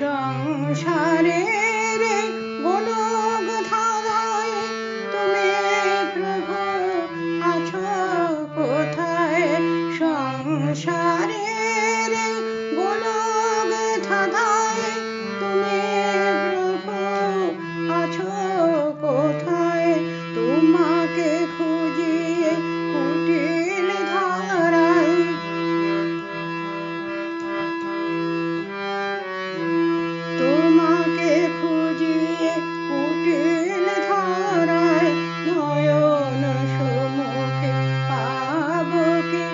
সংসারের গোলক ধাঁধায় তুমি প্রভু আছো কোথায়? সংসারের গোলক ধাঁধায় তুমি প্রভু আছো কোথায়? তোমাকে খুঁজিয়ে কুটিল ধারায়, তোমাকে খুঁজিয়ে কুটিল ধারায় নয়ন সম্মুখে পাব কি?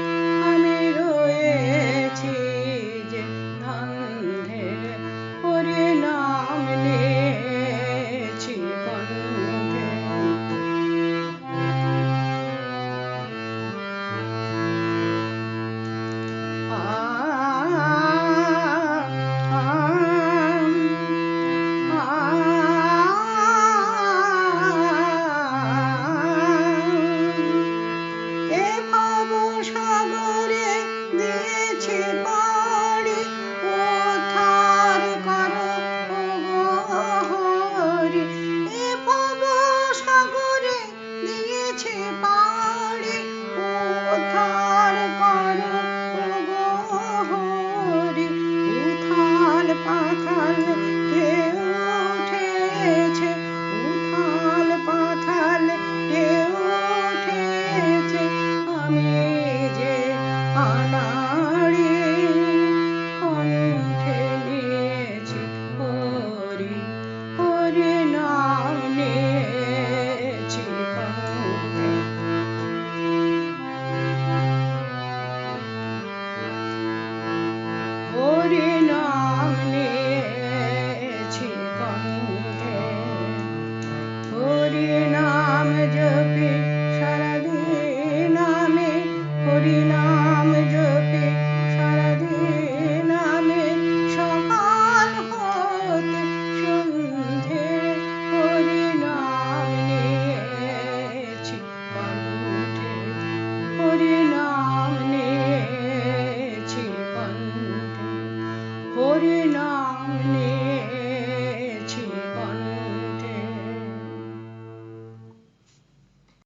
আমি রয়েছি যে ধান্ধে, ওরে নাম নিয়েছি কণ্ঠে। এ ভব সাগরে দিয়েছি পাড়ি, উদ্ধার করো ওগো হরি। এ ভব সাগরে দিয়েছি পাড়ি, উদ্ধার করো ওগো হরি। উথাল পাথাল ঢেউ উঠেছে, উথাল পাথাল ঢেউ উঠেছে, আমি যে আনাড়ি কণ্ঠে নিয়েছি হরি, হরি নাম নিয়েছি কণ্ঠে। হরি